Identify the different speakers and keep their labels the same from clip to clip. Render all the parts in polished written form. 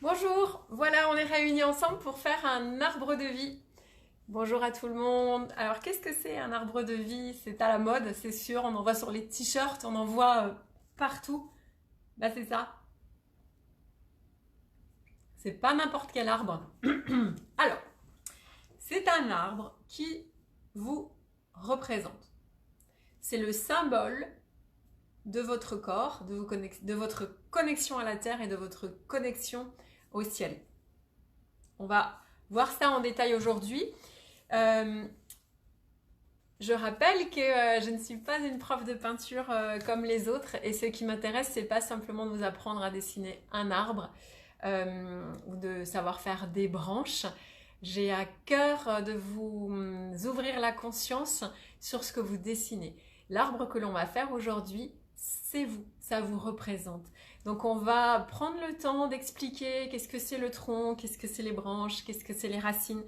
Speaker 1: Bonjour, voilà, on est réunis ensemble pour faire un arbre de vie. Bonjour à tout le monde. Alors, qu'est-ce que c'est un arbre de vie? C'est à la mode, c'est sûr. On en voit sur les t-shirts, on en voit partout. Bah, c'est ça. C'est pas n'importe quel arbre. Alors, c'est un arbre qui vous représente. C'est le symbole de votre corps, de votre connexion à la terre et de votre connexion au ciel. On va voir ça en détail aujourd'hui. Euh, je rappelle que je ne suis pas une prof de peinture comme les autres et ce qui m'intéresse, c'est pas simplement de vous apprendre à dessiner un arbre ou de savoir faire des branches. J'ai à cœur de vous ouvrir la conscience sur ce que vous dessinez. L'arbre que l'on va faire aujourd'hui, c'est vous, ça vous représente. Donc on va prendre le temps d'expliquer qu'est-ce que c'est le tronc, qu'est-ce que c'est les branches, qu'est-ce que c'est les racines,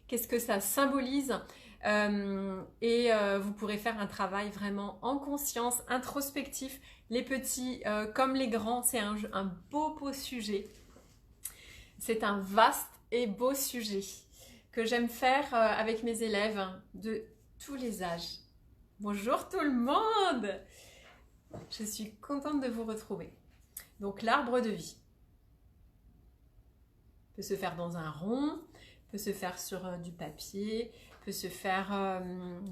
Speaker 1: qu'est-ce que ça symbolise. Vous pourrez faire un travail vraiment en conscience, introspectif, les petits comme les grands. C'est un beau sujet. C'est un vaste et beau sujet que j'aime faire avec mes élèves de tous les âges. Bonjour tout le monde! Je suis contente de vous retrouver. Donc l'arbre de vie peut se faire dans un rond, peut se faire sur du papier, peut se faire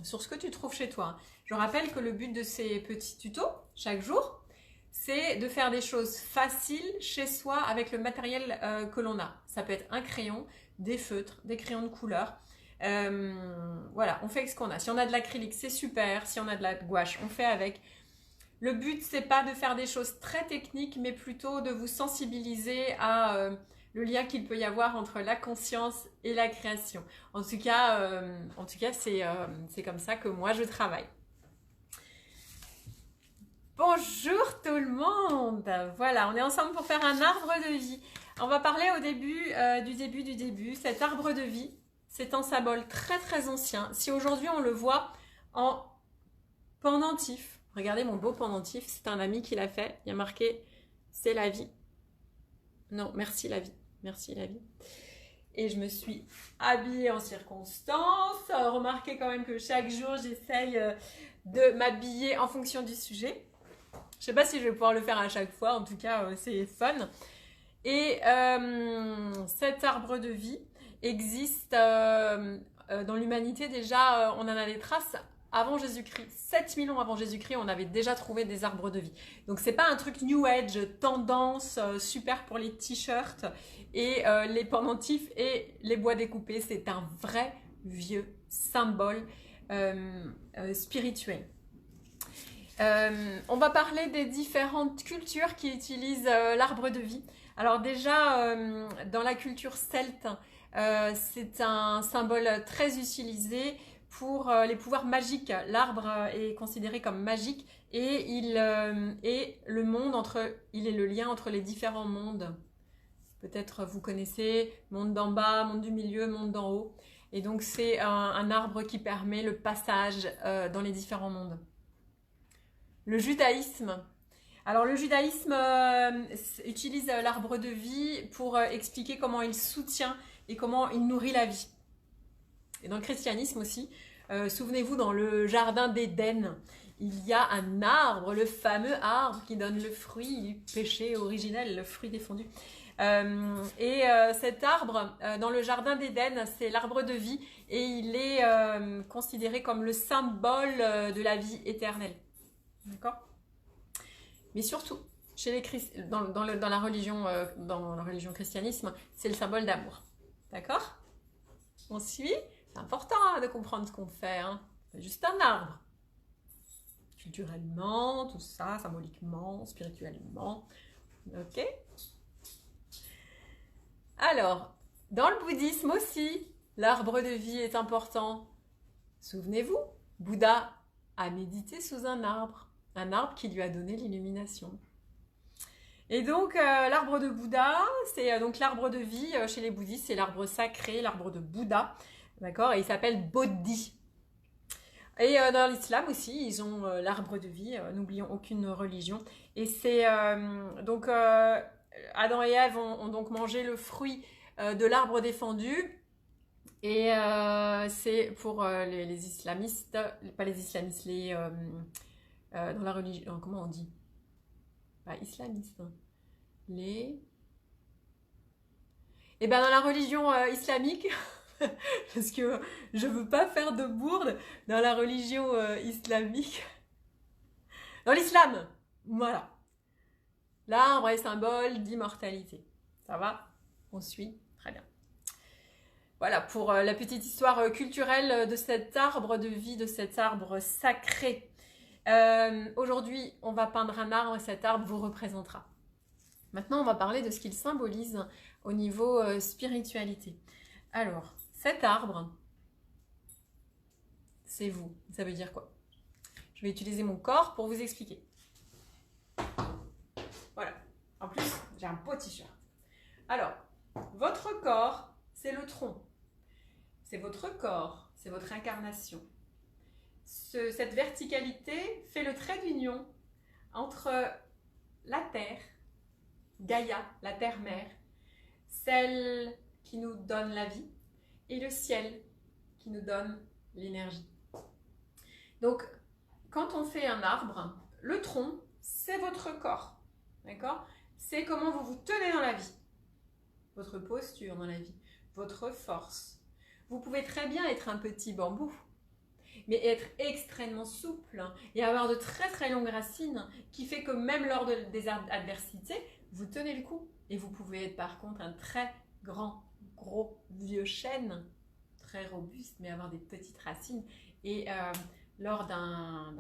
Speaker 1: sur ce que tu trouves chez toi. Je rappelle que le but de ces petits tutos, chaque jour, c'est de faire des choses faciles chez soi avec le matériel que l'on a. Ça peut être un crayon, des feutres, des crayons de couleur. Voilà, on fait avec ce qu'on a. Si on a de l'acrylique, c'est super. Si on a de la gouache, on fait avec. Le but, c'est pas de faire des choses très techniques, mais plutôt de vous sensibiliser à le lien qu'il peut y avoir entre la conscience et la création. En tout cas, c'est comme ça que moi je travaille. Bonjour tout le monde. Voilà, on est ensemble pour faire un arbre de vie. On va parler au début du début. Cet arbre de vie, c'est un symbole très ancien. Si aujourd'hui on le voit en pendentif, regardez mon beau pendentif, c'est un ami qui l'a fait. Il y a marqué « C'est la vie ». Non, merci la vie. Merci la vie. Et je me suis habillée en circonstance. Remarquez quand même que chaque jour, j'essaye de m'habiller en fonction du sujet. Je ne sais pas si je vais pouvoir le faire à chaque fois. En tout cas, c'est fun. Et cet arbre de vie existe dans l'humanité. Déjà, on en a des traces avant Jésus-Christ, 7000 ans avant Jésus-Christ, on avait déjà trouvé des arbres de vie. Donc c'est pas un truc New Age, tendance, super pour les t-shirts et les pendentifs et les bois découpés. C'est un vrai vieux symbole spirituel. On va parler des différentes cultures qui utilisent l'arbre de vie. Alors déjà, dans la culture celte, c'est un symbole très utilisé pour les pouvoirs magiques. L'arbre est considéré comme magique et il est le lien entre les différents mondes. Peut-être vous connaissez monde d'en bas, monde du milieu, monde d'en haut. Et donc c'est un arbre qui permet le passage dans les différents mondes. Le judaïsme. Alors le judaïsme utilise l'arbre de vie pour expliquer comment il soutient et comment il nourrit la vie. Et dans le christianisme aussi, souvenez-vous, dans le jardin d'Éden, il y a un arbre, le fameux arbre qui donne le fruit du péché originel, le fruit défendu. Cet arbre, dans le jardin d'Éden, c'est l'arbre de vie et il est considéré comme le symbole de la vie éternelle. D'accord ? Mais surtout, dans la religion christianisme, c'est le symbole d'amour. D'accord ? On suit ? C'est important de comprendre ce qu'on fait. Hein. C'est juste un arbre. Culturellement, tout ça, symboliquement, spirituellement. Ok ? Alors, dans le bouddhisme aussi, l'arbre de vie est important. Souvenez-vous, Bouddha a médité sous un arbre qui lui a donné l'illumination. Et donc, l'arbre de Bouddha, c'est donc l'arbre de vie chez les bouddhistes, c'est l'arbre sacré, l'arbre de Bouddha. D'accord ? Et il s'appelle Bodhi. Et dans l'islam aussi, ils ont l'arbre de vie, n'oublions aucune religion. Et c'est Adam et Ève ont donc mangé le fruit de l'arbre défendu. Et c'est pour les islamistes, pas les islamistes, dans la religion, comment on dit? Pas islamistes, hein. Et ben dans la religion islamique, parce que je veux pas faire de bourde, dans la religion islamique, dans l'islam, voilà. L'arbre est symbole d'immortalité. Ça va? On suit? Très bien. Voilà pour la petite histoire culturelle de cet arbre de vie, de cet arbre sacré. Aujourd'hui, on va peindre un arbre et cet arbre vous représentera. Maintenant, on va parler de ce qu'il symbolise au niveau spiritualité. Alors, cet arbre, c'est vous. Ça veut dire quoi? Je vais utiliser mon corps pour vous expliquer. Voilà. En plus, j'ai un beau t-shirt. Alors, votre corps, c'est le tronc. C'est votre corps, c'est votre incarnation. Cette verticalité fait le trait d'union entre la terre, Gaïa, la terre-mère, celle qui nous donne la vie, et le ciel qui nous donne l'énergie. Donc, quand on fait un arbre, le tronc, c'est votre corps, d'accord? C'est comment vous vous tenez dans la vie, votre posture dans la vie, votre force. Vous pouvez très bien être un petit bambou, mais être extrêmement souple et avoir de très très longues racines qui fait que même lors des adversités, vous tenez le coup. Et vous pouvez être par contre un très grand, gros, vieux chêne, très robuste, mais avoir des petites racines et lors d'un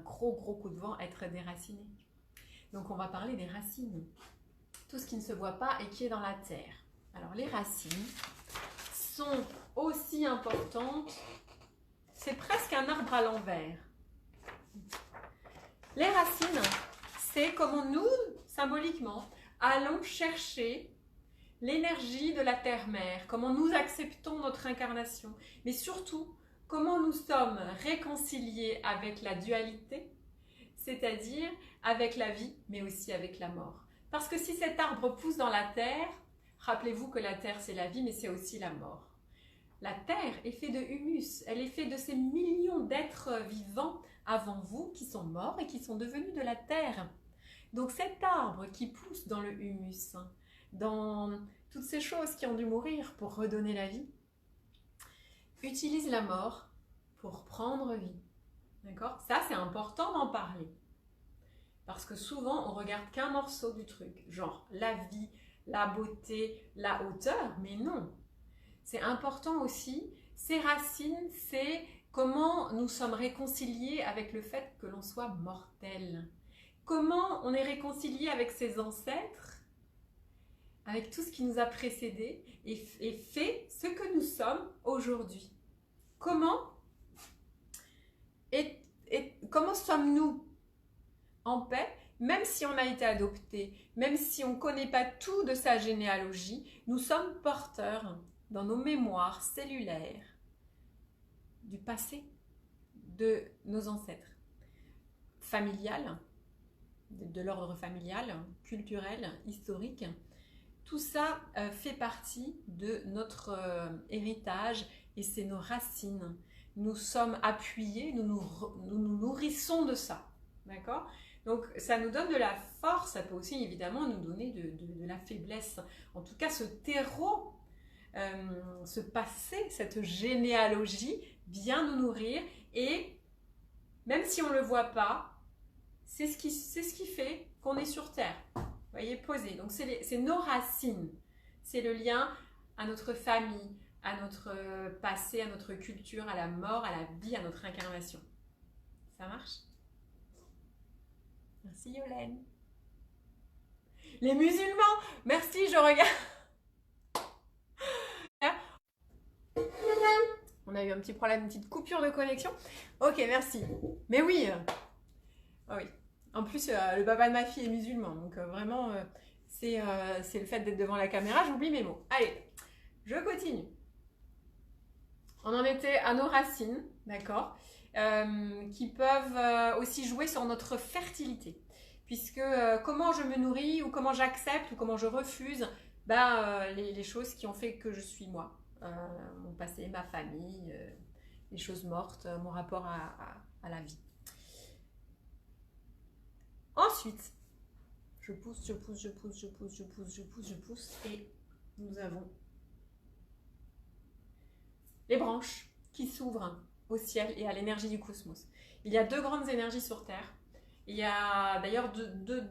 Speaker 1: gros coup de vent, être déraciné. Donc on va parler des racines, tout ce qui ne se voit pas et qui est dans la terre. Alors les racines sont aussi importantes, c'est presque un arbre à l'envers. Les racines, c'est comment nous, symboliquement, allons chercher l'énergie de la terre-mère, comment nous acceptons notre incarnation, mais surtout, comment nous sommes réconciliés avec la dualité, c'est-à-dire avec la vie, mais aussi avec la mort. Parce que si cet arbre pousse dans la terre, rappelez-vous que la terre, c'est la vie, mais c'est aussi la mort. La terre est faite de humus, elle est faite de ces millions d'êtres vivants avant vous qui sont morts et qui sont devenus de la terre. Donc cet arbre qui pousse dans le humus, dans toutes ces choses qui ont dû mourir pour redonner la vie, utilise la mort pour prendre vie. D'accord? Ça, c'est important d'en parler. Parce que souvent, on regarde qu'un morceau du truc, genre la vie, la beauté, la hauteur, mais non. C'est important aussi, ces racines, c'est comment nous sommes réconciliés avec le fait que l'on soit mortel. Comment on est réconcilié avec ses ancêtres, avec tout ce qui nous a précédés et fait ce que nous sommes aujourd'hui. Comment sommes-nous en paix, même si on a été adopté, même si on ne connaît pas tout de sa généalogie, nous sommes porteurs dans nos mémoires cellulaires du passé de nos ancêtres, familiales, de l'ordre familial, culturel, historique. Tout ça fait partie de notre héritage et c'est nos racines. Nous sommes appuyés, nous nous nourrissons de ça. D'accord? Donc ça nous donne de la force, ça peut aussi évidemment nous donner de la faiblesse. En tout cas, ce terreau, ce passé, cette généalogie vient nous nourrir et même si on ne le voit pas, c'est ce qui fait qu'on est sur Terre. Vous voyez, posé. Donc c'est nos racines. C'est le lien à notre famille, à notre passé, à notre culture, à la mort, à la vie, à notre incarnation. Ça marche? Merci Yolène. Les musulmans, merci, je regarde. On a eu un petit problème, une petite coupure de connexion. Ok, merci. Mais oui. Oh oui. En plus, le papa de ma fille est musulman, donc vraiment, c'est le fait d'être devant la caméra, j'oublie mes mots. Allez, je continue. On en était à nos racines, d'accord, qui peuvent aussi jouer sur notre fertilité. puisque comment je me nourris ou comment j'accepte ou comment je refuse les choses qui ont fait que je suis moi, mon passé, ma famille, les choses mortes, mon rapport à la vie. Ensuite, je pousse, je pousse, je pousse, je pousse, je pousse, je pousse, je pousse, et nous avons les branches qui s'ouvrent au ciel et à l'énergie du cosmos. Il y a deux grandes énergies sur Terre. Il y a d'ailleurs deux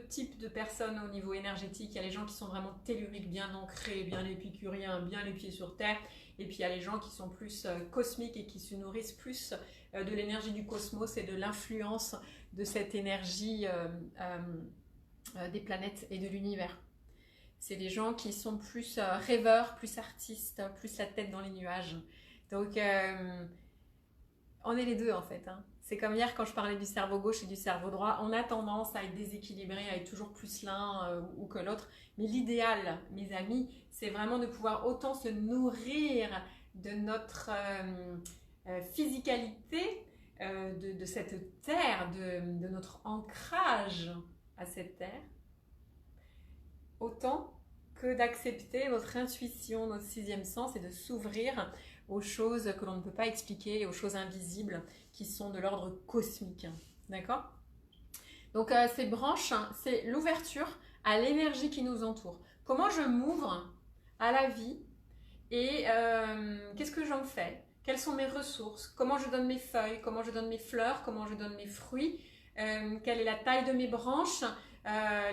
Speaker 1: types de personnes au niveau énergétique. Il y a les gens qui sont vraiment telluriques, bien ancrés, bien épicuriens, bien les pieds sur terre. Et puis il y a les gens qui sont plus cosmiques et qui se nourrissent plus de l'énergie du cosmos et de l'influence de cette énergie des planètes et de l'univers. C'est des gens qui sont plus rêveurs, plus artistes, plus la tête dans les nuages. Donc, on est les deux en fait. Hein. C'est comme hier quand je parlais du cerveau gauche et du cerveau droit. On a tendance à être déséquilibré, à être toujours plus l'un ou que l'autre. Mais l'idéal, mes amis, c'est vraiment de pouvoir autant se nourrir de notre physicalité, de cette terre, de notre ancrage à cette terre, autant que d'accepter notre intuition, notre sixième sens et de s'ouvrir aux choses que l'on ne peut pas expliquer, aux choses invisibles qui sont de l'ordre cosmique. D'accord? Donc ces branches, c'est l'ouverture à l'énergie qui nous entoure. Comment je m'ouvre à la vie et qu'est-ce que j'en fais? Quelles sont mes ressources? Comment je donne mes feuilles? Comment je donne mes fleurs? Comment je donne mes fruits? Quelle est la taille de mes branches?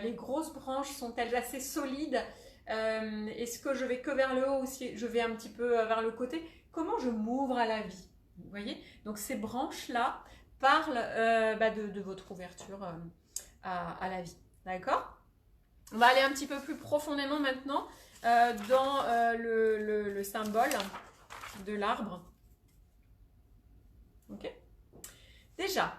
Speaker 1: Les grosses branches sont-elles assez solides? Est-ce que je vais que vers le haut ou si je vais un petit peu vers le côté? Comment je m'ouvre à la vie? Vous voyez? Donc ces branches-là parlent de votre ouverture à la vie. D'accord? On va aller un petit peu plus profondément maintenant dans le symbole de l'arbre. Ok? Déjà,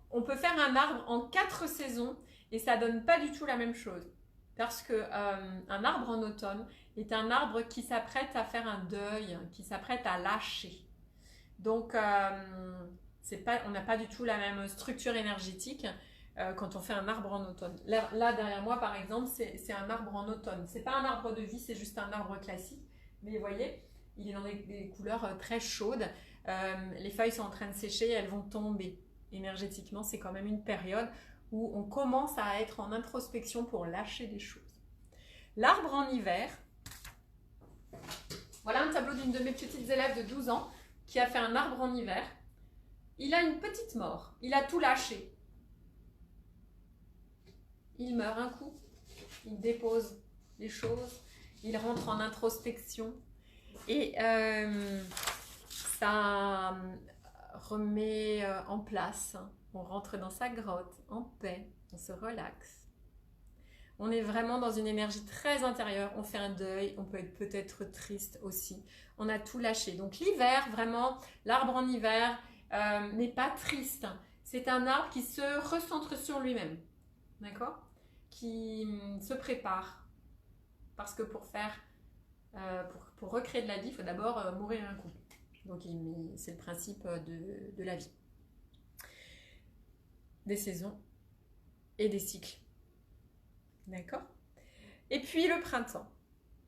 Speaker 1: on peut faire un arbre en 4 saisons et ça donne pas du tout la même chose. Parce que un arbre en automne est un arbre qui s'apprête à faire un deuil, qui s'apprête à lâcher. Donc, on n'a pas du tout la même structure énergétique quand on fait un arbre en automne. Là derrière moi, par exemple, c'est un arbre en automne. C'est pas un arbre de vie, c'est juste un arbre classique. Mais vous voyez, il est dans des couleurs très chaudes. Les feuilles sont en train de sécher, elles vont tomber. Énergétiquement, c'est quand même une période où on commence à être en introspection pour lâcher des choses. L'arbre en hiver, voilà un tableau d'une de mes petites élèves de 12 ans qui a fait un arbre en hiver. Il a une petite mort, il a tout lâché. Il meurt un coup, il dépose les choses, il rentre en introspection et ça remet en place. On rentre dans sa grotte, en paix, on se relaxe. On est vraiment dans une énergie très intérieure, on fait un deuil, on peut être peut-être triste aussi. On a tout lâché. Donc l'hiver, vraiment, l'arbre en hiver n'est pas triste. C'est un arbre qui se recentre sur lui-même, d'accord? Qui se prépare. Parce que pour recréer de la vie, il faut d'abord mourir un coup. Donc c'est le principe de la vie. Des saisons et des cycles. D'accord? Et puis le printemps.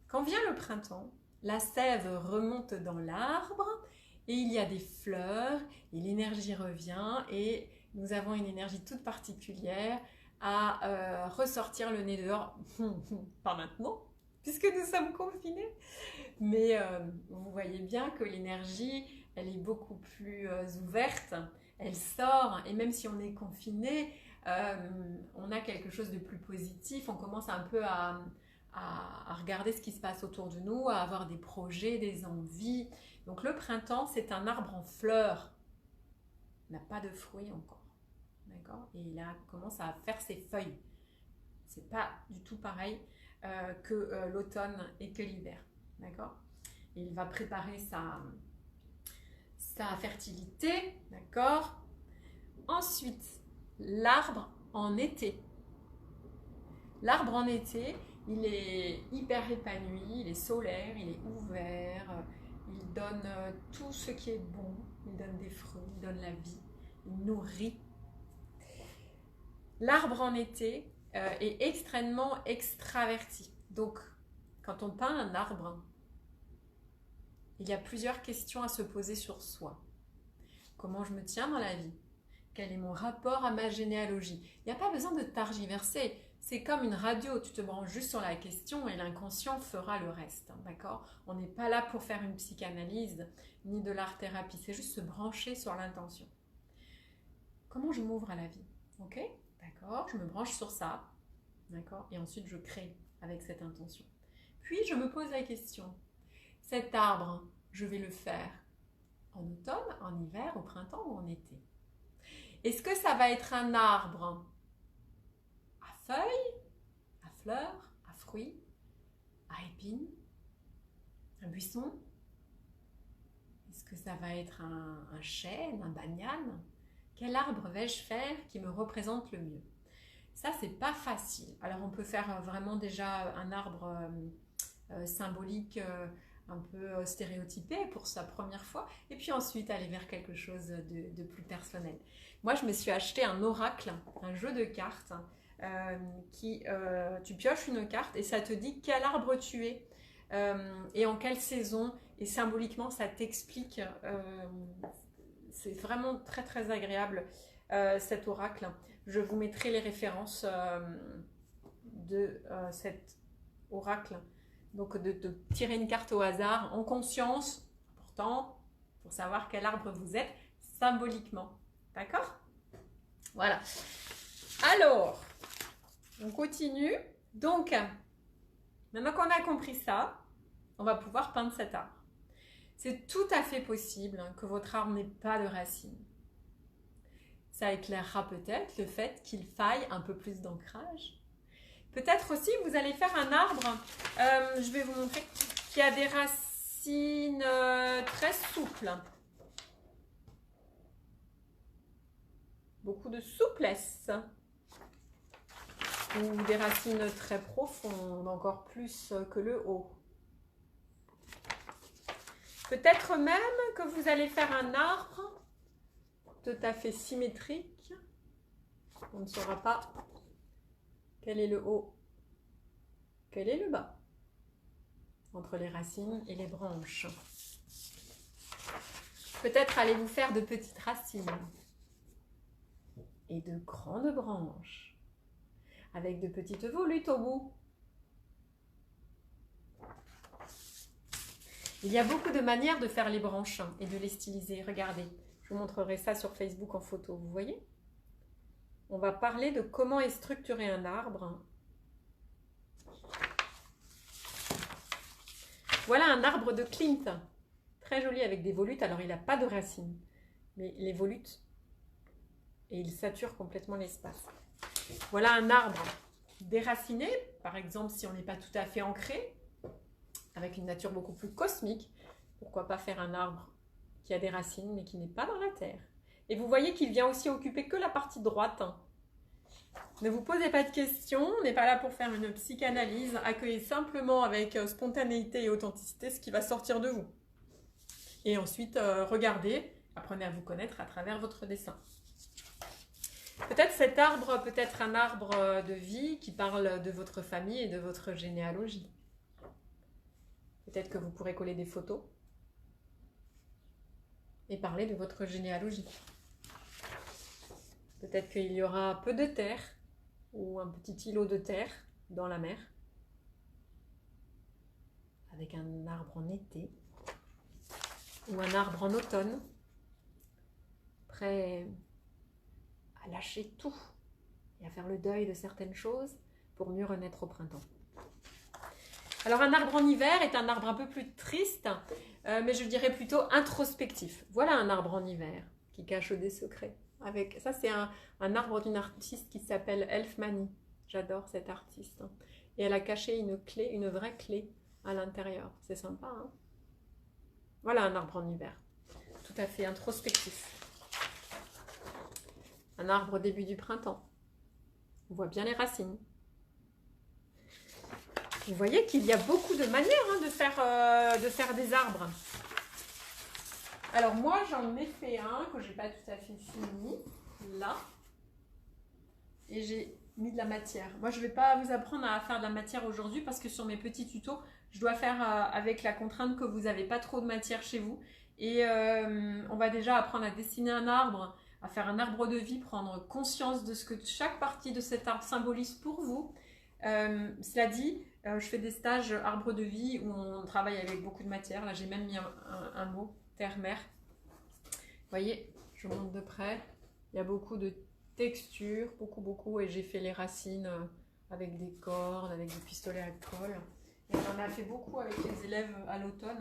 Speaker 1: Quand vient le printemps, la sève remonte dans l'arbre et il y a des fleurs et l'énergie revient et nous avons une énergie toute particulière à ressortir le nez dehors. Pas maintenant, puisque nous sommes confinés. Mais vous voyez bien que l'énergie, elle est beaucoup plus ouverte. Elle sort et même si on est confiné, on a quelque chose de plus positif. On commence un peu à regarder ce qui se passe autour de nous, à avoir des projets, des envies. Donc le printemps, c'est un arbre en fleurs. Il n'a pas de fruits encore. D'accord? Et il commence à faire ses feuilles. C'est pas du tout pareil que l'automne et que l'hiver. D'accord? Et il va préparer sa fertilité, d'accord? Ensuite, l'arbre en été. L'arbre en été, il est hyper épanoui, il est solaire, il est ouvert, il donne tout ce qui est bon, il donne des fruits, il donne la vie, il nourrit. L'arbre en été est extrêmement extraverti. Donc, quand on peint un arbre, il y a plusieurs questions à se poser sur soi. Comment je me tiens dans la vie? Quel est mon rapport à ma généalogie? Il n'y a pas besoin de targiverser. C'est comme une radio, tu te branches juste sur la question et l'inconscient fera le reste. D'accord? On n'est pas là pour faire une psychanalyse ni de l'art-thérapie, c'est juste se brancher sur l'intention. Comment je m'ouvre à la vie? Ok? D'accord? Je me branche sur ça. D'accord? Et ensuite je crée avec cette intention. Puis je me pose la question. Cet arbre, je vais le faire en automne, en hiver, au printemps ou en été? Est-ce que ça va être un arbre à feuilles, à fleurs, à fruits, à épines, un buisson? Est-ce que ça va être un chêne, un banyan? Quel arbre vais-je faire qui me représente le mieux? Ça, c'est pas facile. Alors, on peut faire vraiment déjà un arbre symbolique, un peu stéréotypé pour sa première fois, et puis ensuite aller vers quelque chose de plus personnel. Moi, je me suis acheté un oracle, un jeu de cartes, tu pioches une carte et ça te dit quel arbre tu es et en quelle saison, et symboliquement, ça t'explique. C'est vraiment très très agréable cet oracle. Je vous mettrai les références de cet oracle. Donc de tirer une carte au hasard en conscience, important, pour savoir quel arbre vous êtes symboliquement. D'accord? Voilà. Alors, on continue. Donc, maintenant qu'on a compris ça, on va pouvoir peindre cet arbre. C'est tout à fait possible que votre arbre n'ait pas de racines. Ça éclairera peut-être le fait qu'il faille un peu plus d'ancrage. Peut-être aussi, vous allez faire un arbre, je vais vous montrer, qui a des racines très souples. Beaucoup de souplesse. Ou des racines très profondes, encore plus que le haut. Peut-être même que vous allez faire un arbre tout à fait symétrique. On ne saura pas quel est le haut, quel est le bas, entre les racines et les branches. Peut-être allez-vous faire de petites racines et de grandes branches, avec de petites volutes au bout. Il y a beaucoup de manières de faire les branches et de les styliser. Regardez, je vous montrerai ça sur Facebook en photo, vous voyez? On va parler de comment est structuré un arbre. Voilà un arbre de Klimt, très joli avec des volutes. Alors il n'a pas de racines, mais les volutes, et il sature complètement l'espace. Voilà un arbre déraciné, par exemple si on n'est pas tout à fait ancré, avec une nature beaucoup plus cosmique. Pourquoi pas faire un arbre qui a des racines mais qui n'est pas dans la terre? Et vous voyez qu'il vient aussi occuper que la partie droite. Ne vous posez pas de questions, on n'est pas là pour faire une psychanalyse. Accueillez simplement avec spontanéité et authenticité ce qui va sortir de vous. Et ensuite, regardez, apprenez à vous connaître à travers votre dessin. Peut-être cet arbre peut être un arbre de vie qui parle de votre famille et de votre généalogie. Peut-être que vous pourrez coller des photos et parler de votre généalogie. Peut-être qu'il y aura peu de terre ou un petit îlot de terre dans la mer avec un arbre en été ou un arbre en automne prêt à lâcher tout et à faire le deuil de certaines choses pour mieux renaître au printemps. Alors un arbre en hiver est un arbre un peu plus triste, mais je dirais plutôt introspectif. Voilà un arbre en hiver qui cache des secrets. Ça c'est un arbre d'une artiste qui s'appelle Elfmanie. J'adore cette artiste. Et elle a caché une clé, une vraie clé à l'intérieur. C'est sympa, hein? Voilà un arbre en hiver. Tout à fait introspectif. Un arbre au début du printemps. On voit bien les racines. Vous voyez qu'il y a beaucoup de manières de faire des arbres. Alors moi, j'en ai fait un que je n'ai pas tout à fait fini. Là. et j'ai mis de la matière. Moi, je ne vais pas vous apprendre à faire de la matière aujourd'hui parce que sur mes petits tutos, je dois faire avec la contrainte que vous n'avez pas trop de matière chez vous. Et on va déjà apprendre à dessiner un arbre, à faire un arbre de vie, prendre conscience de ce que chaque partie de cet arbre symbolise pour vous. Cela dit, je fais des stages arbre de vie où on travaille avec beaucoup de matière. Là, j'ai même mis un mot, terre-mer. Vous voyez, je monte de près. Il y a beaucoup de texture, beaucoup, et j'ai fait les racines avec des cordes, avec des pistolets à colle. Et on en a fait beaucoup avec les élèves à l'automne.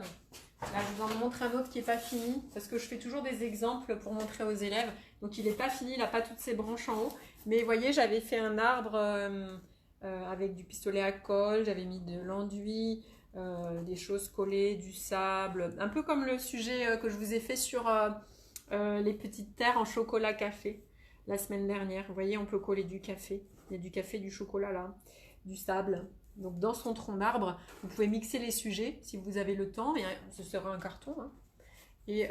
Speaker 1: Là, je vous en montre un autre qui n'est pas fini, parce que je fais toujours des exemples pour montrer aux élèves. Donc, il n'est pas fini, il n'a pas toutes ses branches en haut. Mais vous voyez, j'avais fait un arbre avec du pistolet à colle, j'avais mis de l'enduit, des choses collées, du sable. Un peu comme le sujet que je vous ai fait sur les petites terres en chocolat café la semaine dernière. Vous voyez, on peut coller du café. Il y a du café, du chocolat là, du sable. Donc dans son tronc d'arbre, vous pouvez mixer les sujets si vous avez le temps, mais ce sera un carton, hein, et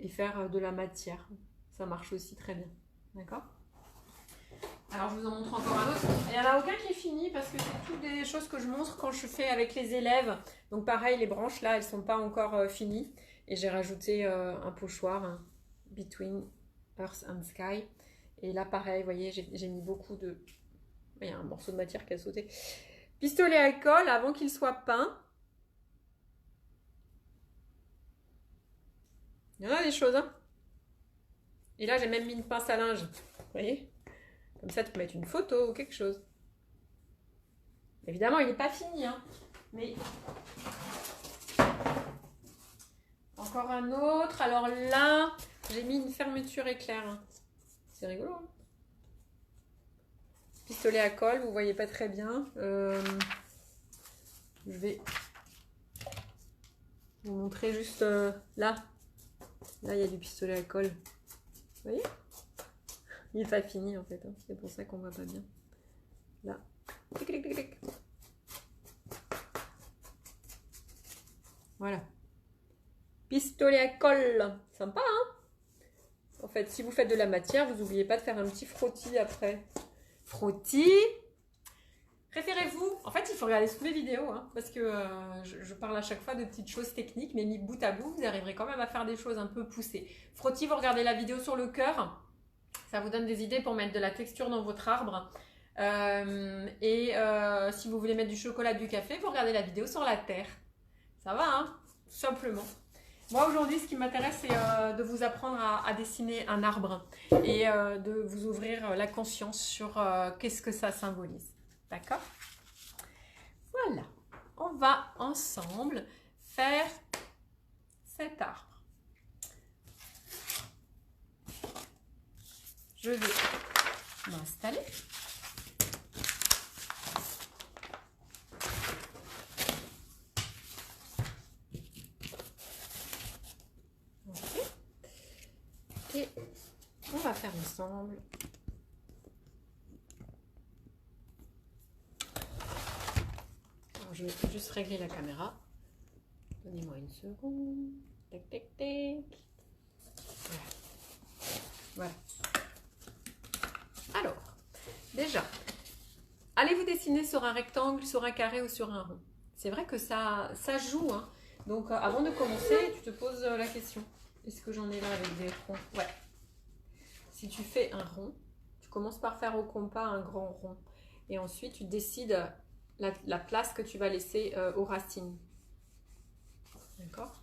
Speaker 1: faire de la matière. Ça marche aussi très bien. D'accord? Alors je vous en montre encore un autre. Il n'y en a aucun qui est fini parce que c'est toutes des choses que je montre quand je fais avec les élèves. Donc pareil, les branches là, elles ne sont pas encore finies. Et j'ai rajouté un pochoir, hein, Between Earth and Sky. Et là pareil, vous voyez, j'ai mis beaucoup de... Il y a un morceau de matière qui a sauté. Pistolet à colle avant qu'il soit peint. Il y en a des choses, hein. Et là, j'ai même mis une pince à linge. Vous voyez? Comme ça, tu peux mettre une photo ou quelque chose. Évidemment, il n'est pas fini, hein. Mais... Encore un autre. Alors là, j'ai mis une fermeture éclair. Hein. C'est rigolo, hein. Pistolet à colle, vous voyez pas très bien. Je vais vous montrer juste là. Là, il y a du pistolet à colle. Vous voyez? Il n'est pas fini en fait. Hein. C'est pour ça qu'on voit pas bien. Là. Clic, clic, clic, clic. Voilà. Pistolet à colle. Sympa, hein? En fait, si vous faites de la matière, vous n'oubliez pas de faire un petit frottis après. Frottis. Préférez-vous, en fait il faut regarder toutes mes vidéos hein, parce que je parle à chaque fois de petites choses techniques, mais mis bout à bout, vous arriverez quand même à faire des choses un peu poussées. Frottis, vous regardez la vidéo sur le cœur, ça vous donne des idées pour mettre de la texture dans votre arbre. Si vous voulez mettre du chocolat, du café, vous regardez la vidéo sur la terre. Ça va, hein, tout simplement. Moi aujourd'hui, ce qui m'intéresse, c'est de vous apprendre à dessiner un arbre et de vous ouvrir la conscience sur qu'est-ce que ça symbolise. D'accord? Voilà. On va ensemble faire cet arbre. Je vais m'installer. Et on va faire ensemble. Alors, je vais juste régler la caméra. Donnez-moi une seconde. Tac, tac, tac. Voilà. Voilà. Alors, déjà, allez-vous dessiner sur un rectangle, sur un carré ou sur un rond. C'est vrai que ça joue. Hein. Donc, avant de commencer, tu te poses la question. Est-ce que j'en ai là avec des ronds? Ouais. Si tu fais un rond, tu commences par faire au compas un grand rond. Et ensuite, tu décides la place que tu vas laisser aux racines. D'accord?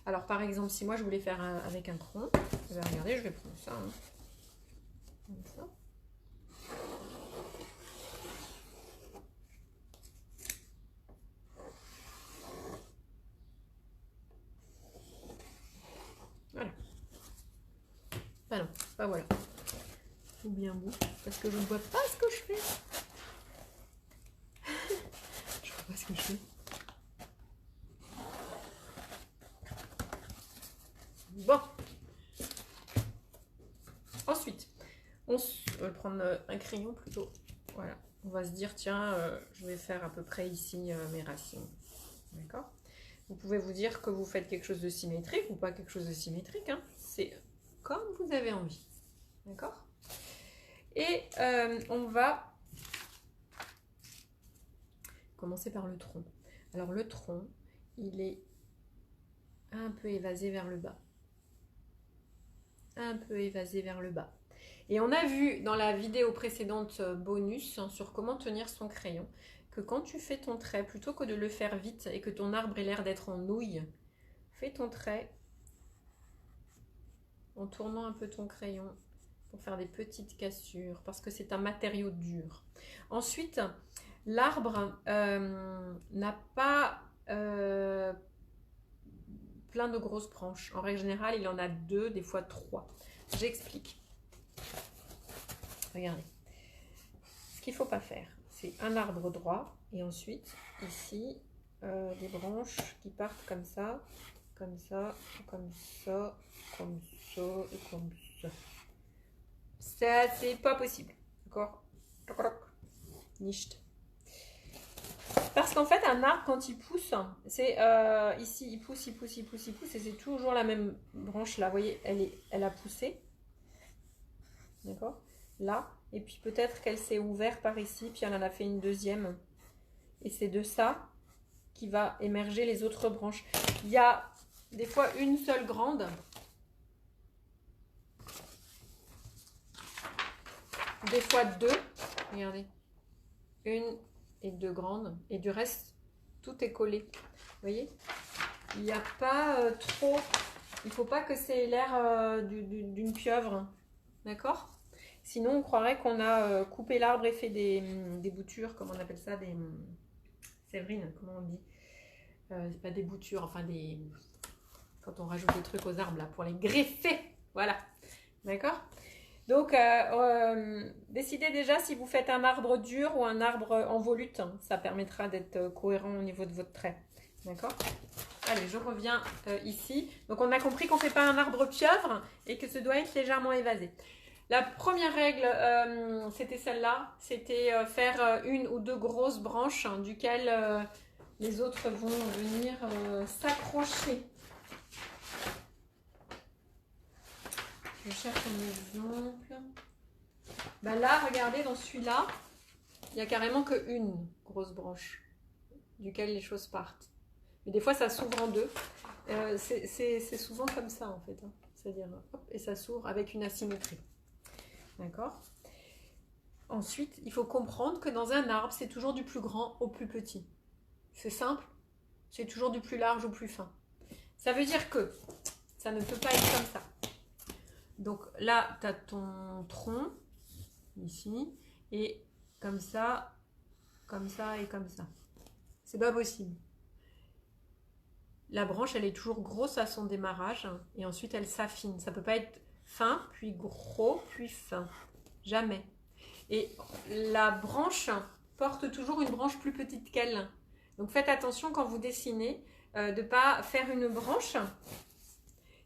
Speaker 1: Alors, par exemple, si moi, je voulais faire avec un rond, regardez, je vais prendre ça. Hein. Comme ça. Voilà. Ah non, pas voilà. Ou bien bout, parce que je ne vois pas ce que je fais. Je ne vois pas ce que je fais. Bon. Ensuite, on va prendre un crayon plutôt. Voilà. On va se dire, tiens, je vais faire à peu près ici mes racines. D'accord? Vous pouvez vous dire que vous faites quelque chose de symétrique ou pas quelque chose de symétrique. Hein. C'est comme vous avez envie. D'accord? Et on va commencer par le tronc. Alors le tronc, il est un peu évasé vers le bas. Un peu évasé vers le bas. Et on a vu dans la vidéo précédente bonus sur comment tenir son crayon que quand tu fais ton trait, plutôt que de le faire vite et que ton arbre ait l'air d'être en nouille, fais ton trait en tournant un peu ton crayon pour faire des petites cassures parce que c'est un matériau dur. Ensuite, l'arbre n'a pas plein de grosses branches. En règle générale, il en a 2, des fois 3. J'explique. Regardez. Ce qu'il ne faut pas faire, c'est un arbre droit et ensuite, ici, des branches qui partent comme ça, comme ça, comme ça, comme ça et comme ça. Ça, c'est pas possible. D'accord? Nicht. Parce qu'en fait, un arbre, quand il pousse, c'est ici, il pousse, il pousse, il pousse, il pousse, et c'est toujours la même branche là. Vous voyez, elle a poussé. D'accord? Là. Et puis peut-être qu'elle s'est ouverte par ici, puis elle en a fait une deuxième. Et c'est de ça qui va émerger les autres branches. Il y a des fois une seule grande. Des fois 2. Regardez. Une et 2 grandes. Et du reste, tout est collé. Vous voyez? Il n'y a pas trop... Il ne faut pas que c'est l'air d'une pieuvre. D'accord? Sinon, on croirait qu'on a coupé l'arbre et fait des boutures, comme on appelle ça, des... Séverine, comment on dit? C'est pas des boutures, enfin des... Quand on rajoute des trucs aux arbres, là, pour les greffer. Voilà. D'accord? Donc, décidez déjà si vous faites un arbre dur ou un arbre en volute. Ça permettra d'être cohérent au niveau de votre trait. D'accord? Allez, je reviens ici. Donc, on a compris qu'on ne fait pas un arbre pieuvre et que ce doit être légèrement évasé. La première règle, c'était celle-là. C'était faire une ou 2 grosses branches duquel les autres vont venir s'accrocher. Je cherche un exemple. Ben là, regardez, dans celui-là, il n'y a carrément qu'une grosse branche duquel les choses partent. Mais des fois, ça s'ouvre en 2. C'est souvent comme ça, en fait. Hein. C'est-à-dire, hop, et ça s'ouvre avec une asymétrie. D'accord? Ensuite, il faut comprendre que dans un arbre, c'est toujours du plus grand au plus petit. C'est simple. C'est toujours du plus large au plus fin. Ça veut dire que ça ne peut pas être comme ça. Donc là, tu as ton tronc, ici, et comme ça et comme ça. C'est pas possible. La branche, elle est toujours grosse à son démarrage, et ensuite elle s'affine. Ça peut pas être fin, puis gros, puis fin. Jamais. Et la branche porte toujours une branche plus petite qu'elle. Donc faites attention quand vous dessinez, de ne pas faire une branche...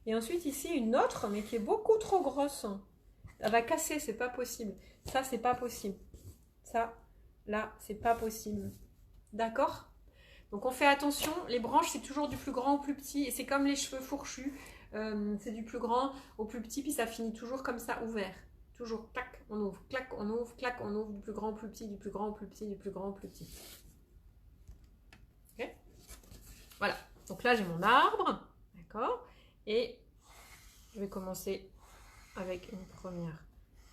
Speaker 1: Et ensuite ici une autre, mais qui est beaucoup trop grosse. Elle va casser, c'est pas possible. Ça, c'est pas possible. Ça, là, c'est pas possible. D'accord? Donc on fait attention, les branches, c'est toujours du plus grand au plus petit. Et c'est comme les cheveux fourchus. C'est du plus grand au plus petit, puis ça finit toujours comme ça, ouvert. Toujours, clac, on ouvre, clac, on ouvre, clac, on ouvre, du plus grand au plus petit, du plus grand au plus petit, du plus grand au plus petit. Ok? Voilà. Donc là, j'ai mon arbre. D'accord? Et je vais commencer avec une première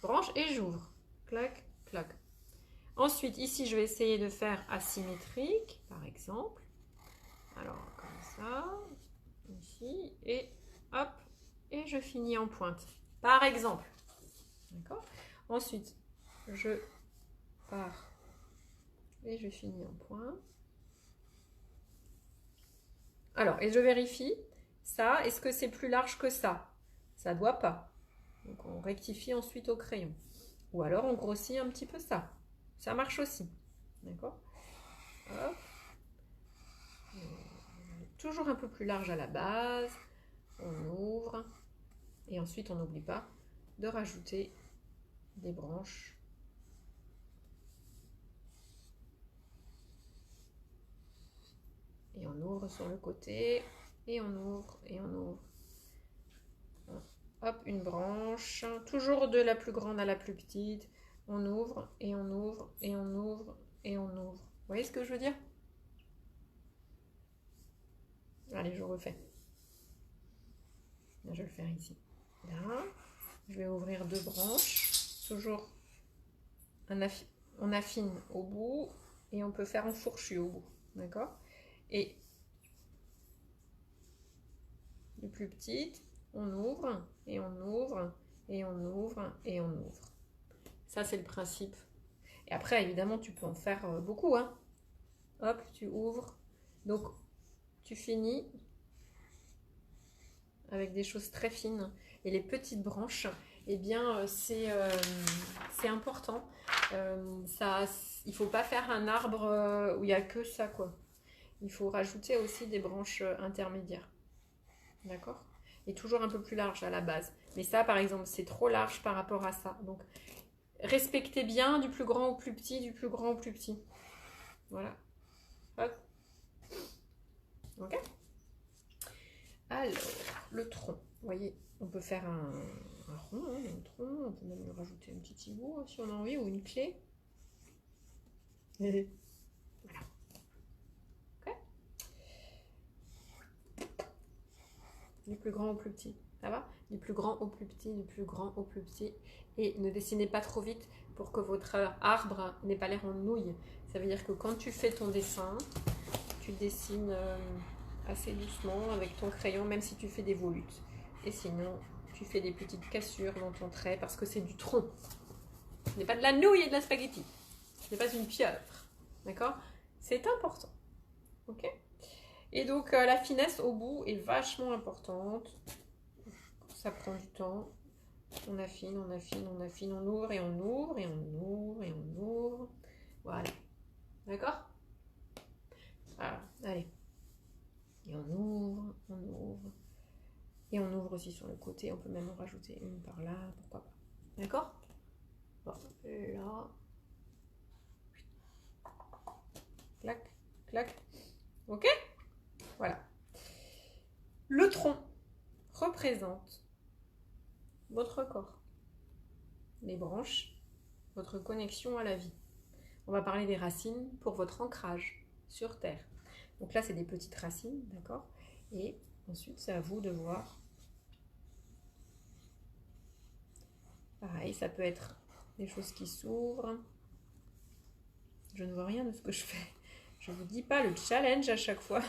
Speaker 1: branche et j'ouvre. Clac, clac. Ensuite, ici, je vais essayer de faire asymétrique, par exemple. Alors, comme ça, ici, et hop, et je finis en pointe. Par exemple. D'accord? Ensuite, je pars et je finis en point. Alors, et je vérifie. Ça, est-ce que c'est plus large que ça? Ça ne doit pas. Donc, on rectifie ensuite au crayon. Ou alors, on grossit un petit peu ça. Ça marche aussi. D'accord? Hop. Toujours un peu plus large à la base. On ouvre. Et ensuite, on n'oublie pas de rajouter des branches. Et on ouvre sur le côté. Et on ouvre, et on ouvre. Hop, une branche. Toujours de la plus grande à la plus petite. On ouvre et on ouvre et on ouvre et on ouvre. Vous voyez ce que je veux dire? Allez, je refais. Je vais le faire ici. Là, je vais ouvrir 2 branches. Toujours, on affine au bout et on peut faire en fourchu au bout. D'accord? Et les plus petites, on ouvre et on ouvre et on ouvre et on ouvre. Ça, c'est le principe. Et après, évidemment, tu peux en faire beaucoup. Hein. Hop, tu ouvres. Donc, tu finis avec des choses très fines. Et les petites branches, eh bien, c'est important. Il ne faut pas faire un arbre où il n'y a que ça, quoi. Il faut rajouter aussi des branches intermédiaires. D'accord? Et toujours un peu plus large à la base. Mais ça, par exemple, c'est trop large par rapport à ça. Donc, respectez bien du plus grand au plus petit, du plus grand au plus petit. Voilà. Hop. Ok? Alors, le tronc. Vous voyez, on peut faire un rond, hein, un tronc. On peut même rajouter un petit hibou hein, si on a envie, ou une clé. Voilà. Ok? Du plus grand au plus petit. Ça va? Du plus grand au plus petit, du plus grand au plus petit. Et ne dessinez pas trop vite pour que votre arbre n'ait pas l'air en nouille. Ça veut dire que quand tu fais ton dessin, tu dessines assez doucement avec ton crayon, même si tu fais des volutes. Et sinon, tu fais des petites cassures dans ton trait parce que c'est du tronc. Ce n'est pas de la nouille et de la spaghetti. Ce n'est pas une pieuvre. D'accord? C'est important. Ok? Et donc, la finesse au bout est vachement importante. Ça prend du temps. On affine, on affine, on affine, on ouvre et on ouvre et on ouvre et on ouvre. Voilà. D'accord? Voilà. Allez. Et on ouvre, on ouvre. Et on ouvre aussi sur le côté. On peut même en rajouter une par là. Pourquoi pas? D'accord? Bon, là. Clac, clac. Ok? Voilà. Le tronc représente votre corps. Les branches, votre connexion à la vie. On va parler des racines pour votre ancrage sur Terre. Donc là, c'est des petites racines, d'accord? Et ensuite, c'est à vous de voir. Pareil, ça peut être des choses qui s'ouvrent. Je ne vois rien de ce que je fais. Je ne vous dis pas le challenge à chaque fois.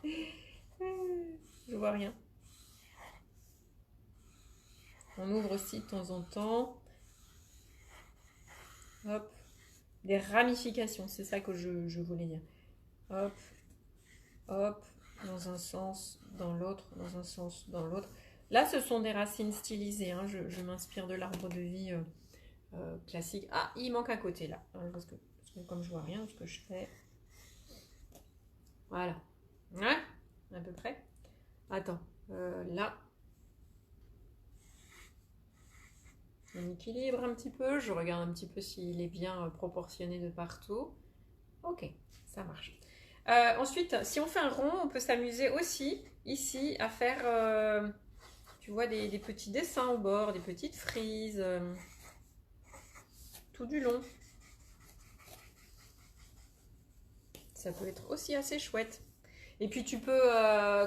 Speaker 1: Je vois rien. On ouvre aussi de temps en temps. Hop. Des ramifications, c'est ça que je voulais dire. Hop. Hop. Dans un sens, dans l'autre, dans un sens, dans l'autre. Là, ce sont des racines stylisées. Hein. Je m'inspire de l'arbre de vie classique. Ah, il manque un côté là. Parce que comme je vois rien, ce que je fais. Voilà. Ouais, à peu près. Attends, là. On équilibre un petit peu. Je regarde un petit peu s'il est bien proportionné de partout. Ok, ça marche. Ensuite, si on fait un rond, on peut s'amuser aussi ici à faire, tu vois, des petits dessins au bord, des petites frises, tout du long. Ça peut être aussi assez chouette. Et puis tu peux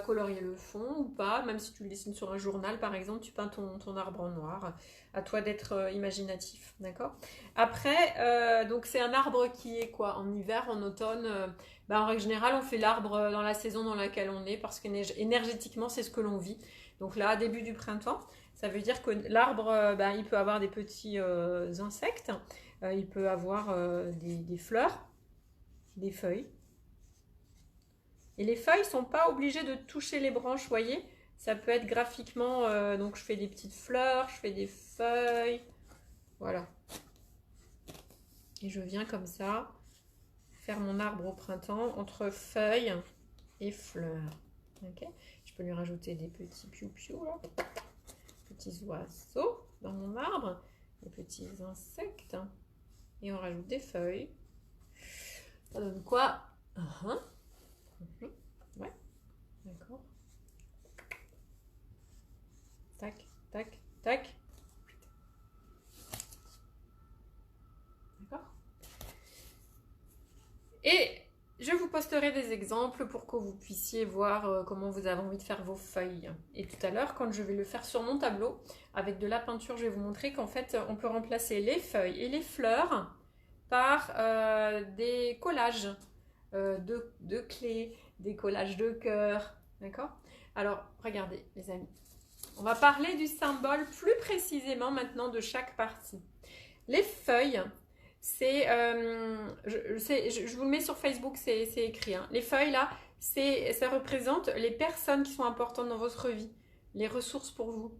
Speaker 1: colorier le fond ou pas, même si tu le dessines sur un journal par exemple, tu peins ton arbre en noir. À toi d'être imaginatif, d'accord? Après, donc c'est un arbre qui est quoi? En hiver, en automne, en règle générale on fait l'arbre dans la saison dans laquelle on est parce qu'énergétiquement c'est ce que l'on vit. Donc là, début du printemps, ça veut dire que l'arbre, il peut avoir des petits insectes, il peut avoir des fleurs, des feuilles. Et les feuilles ne sont pas obligées de toucher les branches, vous voyez? Ça peut être graphiquement, donc je fais des petites fleurs, je fais des feuilles, voilà. Et je viens comme ça faire mon arbre au printemps entre feuilles et fleurs. Okay, je peux lui rajouter des petits piou-piou là, petits oiseaux dans mon arbre, des petits insectes. Et on rajoute des feuilles. Ça donne quoi? Ouais, d'accord. Tac, tac, tac. posterai des exemples pour que vous puissiez voir comment vous avez envie de faire vos feuilles. Et tout à l'heure, quand je vais le faire sur mon tableau, avec de la peinture, je vais vous montrer qu'en fait, on peut remplacer les feuilles et les fleurs par des collages de clés, des collages de cœurs. D'accord? Alors, regardez, les amis. On va parler du symbole plus précisément maintenant de chaque partie. Les feuilles, c'est, je vous le mets sur Facebook, c'est écrit. Hein. Les feuilles là, ça représente les personnes qui sont importantes dans votre vie, les ressources pour vous.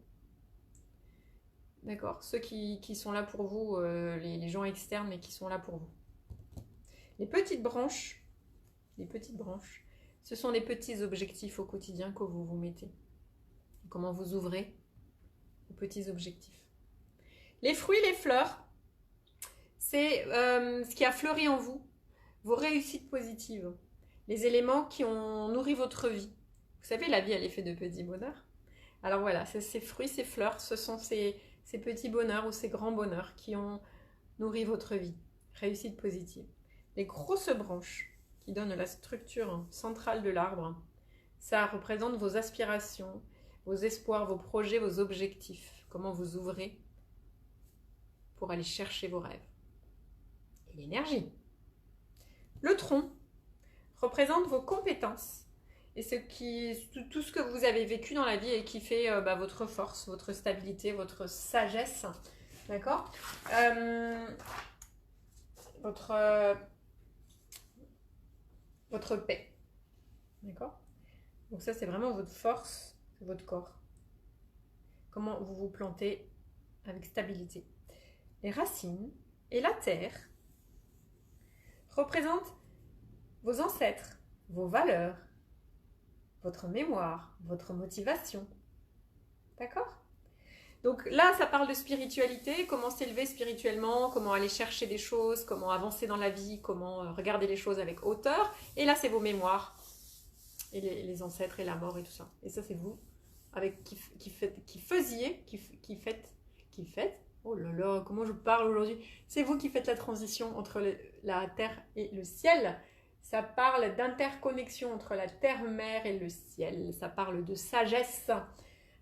Speaker 1: D'accord? Ceux qui sont là pour vous, les gens externes, mais qui sont là pour vous. Les petites branches, ce sont les petits objectifs au quotidien que vous vous mettez. Comment vous ouvrez aux petits objectifs. Les fruits, les fleurs, c'est ce qui a fleuri en vous, vos réussites positives, les éléments qui ont nourri votre vie. Vous savez, la vie, elle est faite de petits bonheurs. Alors voilà, ces fruits, ces fleurs, ce sont ces petits bonheurs ou ces grands bonheurs qui ont nourri votre vie. Réussite positive. Les grosses branches qui donnent la structure centrale de l'arbre, ça représente vos aspirations, vos espoirs, vos projets, vos objectifs. Comment vous ouvrez pour aller chercher vos rêves. Et l'énergie. Le tronc représente vos compétences et tout ce que vous avez vécu dans la vie et qui fait votre force, votre stabilité, votre sagesse. D'accord? Votre paix. D'accord? Donc ça, c'est vraiment votre force, votre corps. Comment vous vous plantez avec stabilité. Les racines et la terre représentent vos ancêtres, vos valeurs, votre mémoire, votre motivation. D'accord? Donc là, ça parle de spiritualité, comment s'élever spirituellement, comment aller chercher des choses, comment avancer dans la vie, comment regarder les choses avec hauteur. Et là, c'est vos mémoires, et les ancêtres et la mort et tout ça. Et ça, c'est vous, avec qui faites. Oh là là, comment je parle aujourd'hui. C'est vous qui faites la transition entre la terre et le ciel. Ça parle d'interconnexion entre la terre-mère et le ciel. Ça parle de sagesse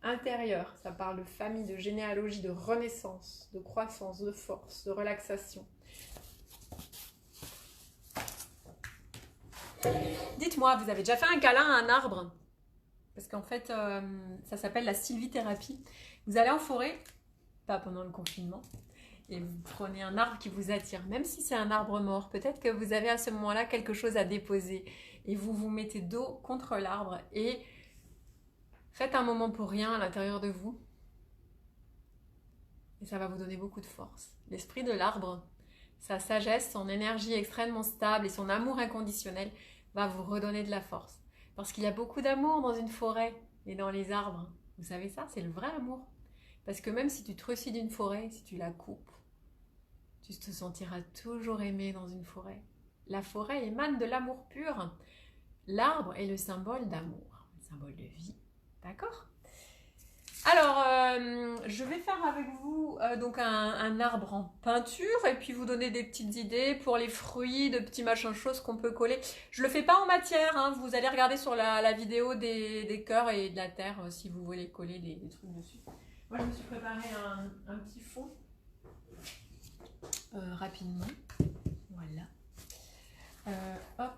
Speaker 1: intérieure. Ça parle de famille, de généalogie, de renaissance, de croissance, de force, de relaxation. Dites-moi, vous avez déjà fait un câlin à un arbre? Parce qu'en fait, ça s'appelle la sylvithérapie. Vous allez en forêt, pas pendant le confinement, et vous prenez un arbre qui vous attire, même si c'est un arbre mort. Peut-être que vous avez à ce moment-là quelque chose à déposer et vous vous mettez dos contre l'arbre et faites un moment pour rien à l'intérieur de vous et ça va vous donner beaucoup de force. L'esprit de l'arbre, sa sagesse, son énergie extrêmement stable et son amour inconditionnel va vous redonner de la force. Parce qu'il y a beaucoup d'amour dans une forêt et dans les arbres. Vous savez ça, c'est le vrai amour. Parce que même si tu trucides une forêt, si tu la coupes, tu te sentiras toujours aimé dans une forêt. La forêt émane de l'amour pur. L'arbre est le symbole d'amour, le symbole de vie. D'accord? Alors, je vais faire avec vous donc un arbre en peinture et puis vous donner des petites idées pour les fruits, de petits machins choses qu'on peut coller. Je le fais pas en matière, hein, vous allez regarder sur la vidéo des cœurs et de la terre si vous voulez coller des trucs dessus. Moi, je me suis préparé un petit fond rapidement. Voilà. Hop.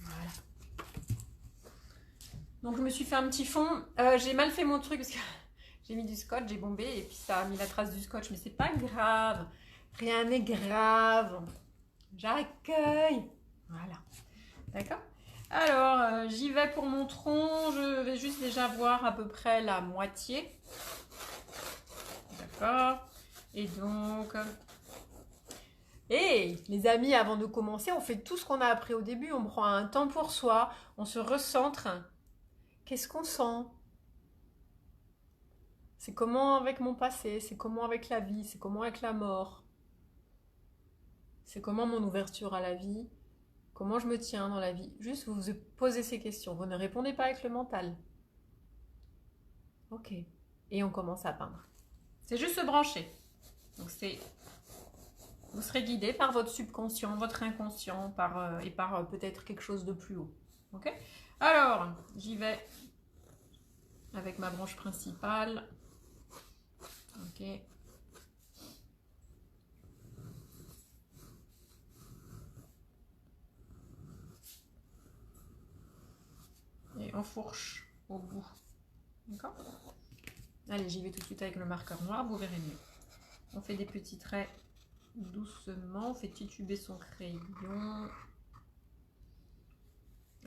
Speaker 1: Voilà. Donc, je me suis fait un petit fond. J'ai mal fait mon truc parce que j'ai mis du scotch, j'ai bombé et puis ça a mis la trace du scotch. Mais c'est pas grave. Rien n'est grave. J'accueille. Voilà. D'accord? Alors, j'y vais pour mon tronc. Je vais juste déjà voir à peu près la moitié. D'accord? Et donc... Et les amis, avant de commencer, on fait tout ce qu'on a appris au début. On prend un temps pour soi. On se recentre. Qu'est-ce qu'on sent? C'est comment avec mon passé? C'est comment avec la vie? C'est comment avec la mort? C'est comment mon ouverture à la vie Comment je me tiens dans la vie? Juste, vous vous posez ces questions. Vous ne répondez pas avec le mental. Ok. Et on commence à peindre. C'est juste se brancher. Donc vous serez guidé par votre subconscient, votre inconscient, et par peut-être quelque chose de plus haut. Ok? Alors, j'y vais avec ma branche principale. Ok. Et on fourche au bout. D'accord? Allez, j'y vais tout de suite avec le marqueur noir, vous verrez mieux. On fait des petits traits doucement, on fait tituber son crayon.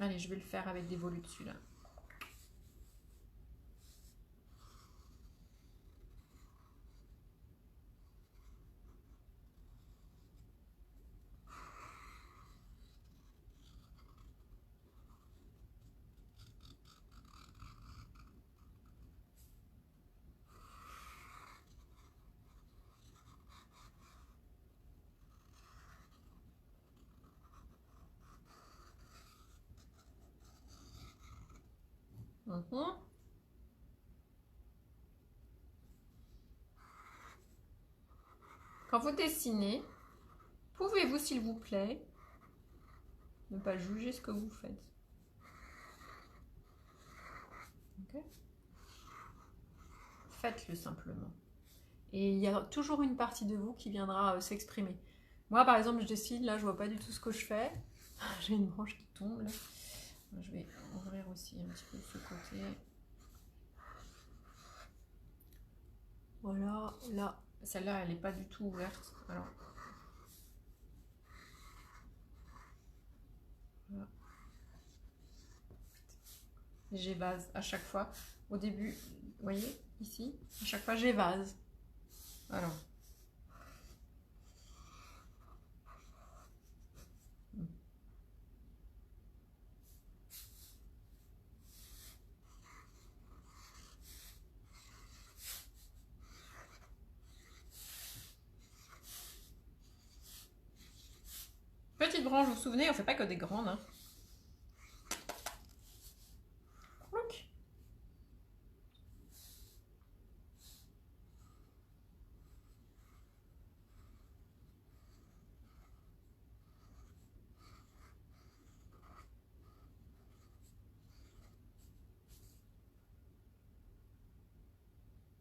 Speaker 1: Allez, je vais le faire avec des volutes dessus là. Quand vous dessinez, pouvez-vous, s'il vous plaît, ne pas juger ce que vous faites. Okay. Faites-le simplement. Et il y a toujours une partie de vous qui viendra s'exprimer. Moi, par exemple, je dessine, là, je vois pas du tout ce que je fais. J'ai une branche qui tombe, là. Je vais ouvrir aussi un petit peu ce côté. Voilà, là. Celle-là, elle n'est pas du tout ouverte. Alors, voilà. J'évase à chaque fois. Au début, vous voyez, ici, à chaque fois, j'évase. Alors. Petite branche, vous vous souvenez, on ne fait pas que des grandes. Hein.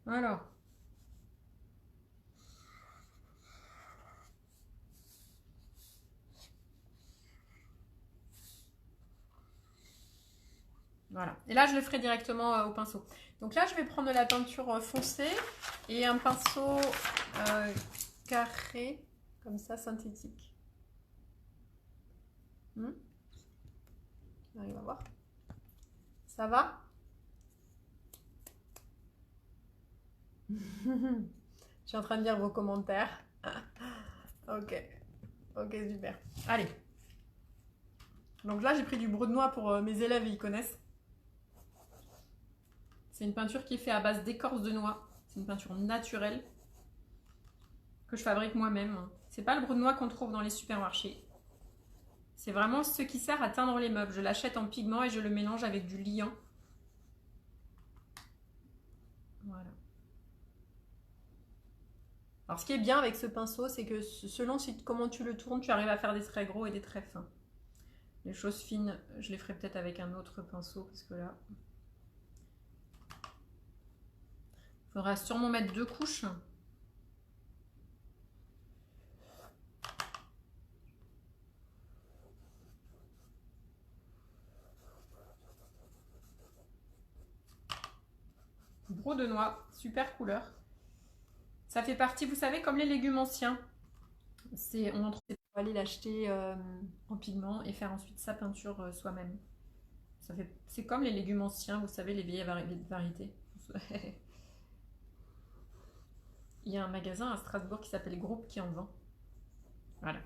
Speaker 1: Alors. Voilà. Et là, je le ferai directement au pinceau. Donc là, je vais prendre de la peinture foncée et un pinceau carré, comme ça, synthétique. Allez, on va voir. Ça va? Je suis en train de lire vos commentaires. Ok. Ok, super. Allez. Donc là, j'ai pris du brut de noix pour mes élèves, ils connaissent. C'est une peinture qui est faite à base d'écorce de noix. C'est une peinture naturelle que je fabrique moi-même. C'est pas le brut de noix qu'on trouve dans les supermarchés. C'est vraiment ce qui sert à teindre les meubles. Je l'achète en pigment et je le mélange avec du liant. Voilà. Alors ce qui est bien avec ce pinceau, c'est que selon comment tu le tournes, tu arrives à faire des traits gros et des traits fins. Les choses fines, je les ferai peut-être avec un autre pinceau parce que là... Il faudra sûrement mettre 2 couches. Brot de noix, super couleur. Ça fait partie, vous savez, comme les légumes anciens. On peut aller l'acheter en pigment et faire ensuite sa peinture soi-même. C'est comme les légumes anciens, vous savez, les vieilles variétés. Il y a un magasin à Strasbourg qui s'appelle Groupe qui en vend. Voilà.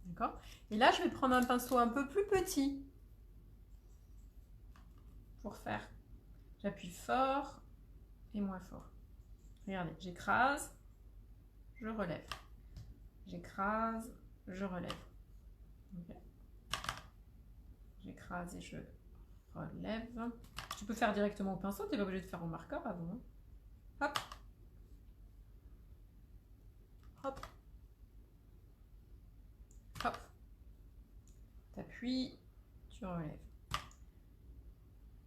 Speaker 1: D'accord? Et là, je vais prendre un pinceau un peu plus petit pour faire. J'appuie fort et moins fort. Regardez, j'écrase, je relève. J'écrase, je relève. Okay. j'écrase et je relève. Tu peux faire directement au pinceau, tu n'es pas obligé de faire au marqueur avant. Hop. Hop. Hop. T'appuies, tu relèves.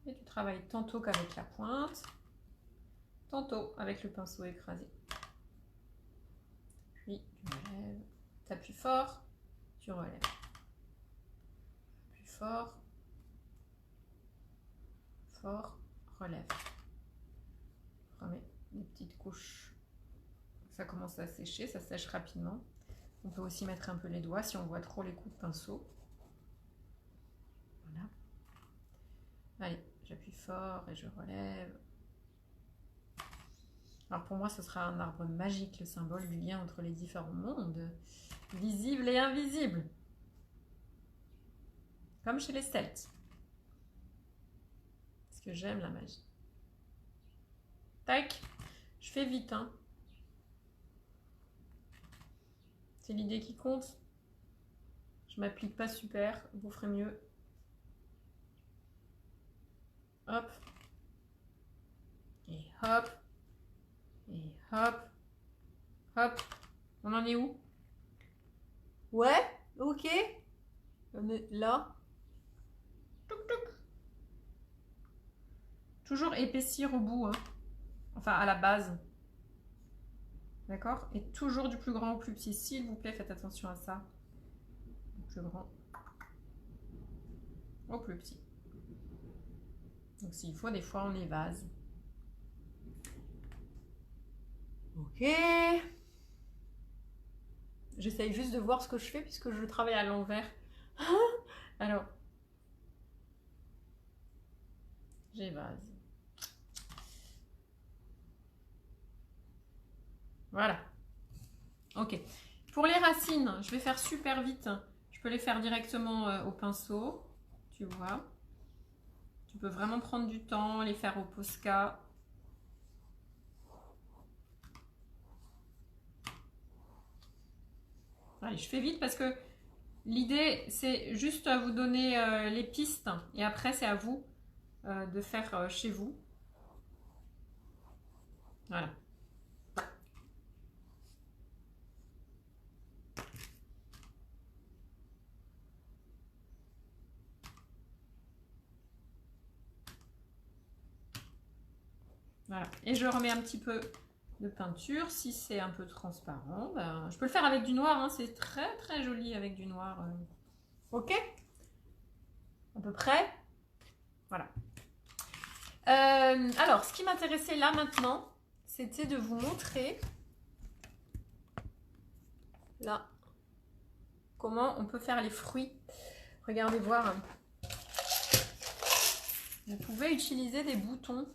Speaker 1: Et tu travailles tantôt qu'avec la pointe, tantôt avec le pinceau écrasé. Puis tu relèves, t'appuies fort, tu relèves. Plus fort, fort, relève. Remets des petites couches. Ça commence à sécher, ça sèche rapidement. On peut aussi mettre un peu les doigts si on voit trop les coups de pinceau. Voilà. Allez, j'appuie fort et je relève. Alors pour moi, ce sera un arbre magique, le symbole du lien entre les différents mondes, visibles et invisibles. Comme chez les Celtes. Parce que j'aime la magie. Tac, je fais vite, hein. C'est l'idée qui compte. Je m'applique pas super, vous ferez mieux. Hop. Et hop. Et hop. Hop. On en est où? Ouais, ok. On est là. Touc, touc. Toujours épaissir au bout, hein. Enfin à la base. D'accord? Et toujours du plus grand au plus petit. S'il vous plaît, faites attention à ça. Du plus grand au plus petit. Donc s'il faut, des fois on évase. Ok. J'essaye juste de voir ce que je fais puisque je travaille à l'envers. Alors. J'évase. Voilà. Ok. Pour les racines, je vais faire super vite. Je peux les faire directement au pinceau. Tu vois. Tu peux vraiment prendre du temps, les faire au Posca. Allez, je fais vite parce que l'idée, c'est juste à vous donner les pistes. Et après, c'est à vous de faire chez vous. Voilà. Voilà. Et je remets un petit peu de peinture. Si c'est un peu transparent, ben, je peux le faire avec du noir. Hein. C'est très très joli avec du noir. Ok? À peu près. Voilà. Alors, ce qui m'intéressait là maintenant, c'était de vous montrer là comment on peut faire les fruits. Regardez voir. Vous pouvez utiliser des boutons.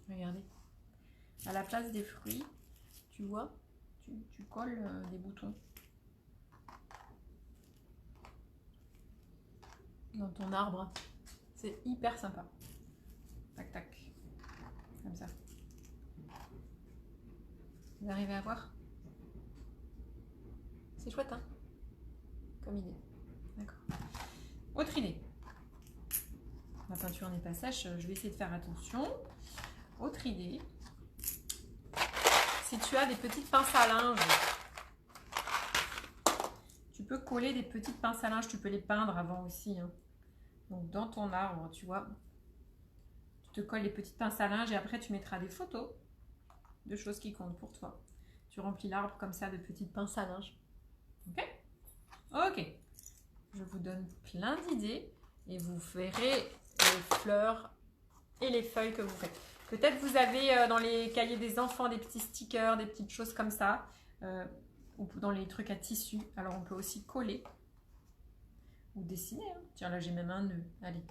Speaker 1: Regardez. À la place des fruits, tu vois, tu colles des boutons. Dans ton arbre. C'est hyper sympa. Tac, tac. Comme ça. Vous arrivez à voir? C'est chouette, hein? Comme idée. D'accord. Autre idée. Ma peinture n'est pas sèche, je vais essayer de faire attention. Autre idée. Si tu as des petites pinces à linge, tu peux coller des petites pinces à linge, tu peux les peindre avant aussi. Hein. Donc dans ton arbre, tu vois, tu te colles les petites pinces à linge et après tu mettras des photos de choses qui comptent pour toi. Tu remplis l'arbre comme ça de petites pinces à linge. Ok? Ok. Je vous donne plein d'idées et vous verrez les fleurs et les feuilles que vous faites. Peut-être vous avez dans les cahiers des enfants des petits stickers, des petites choses comme ça, ou dans les trucs à tissu. Alors on peut aussi coller ou dessiner. Hein. Tiens, là j'ai même un nœud. Allez.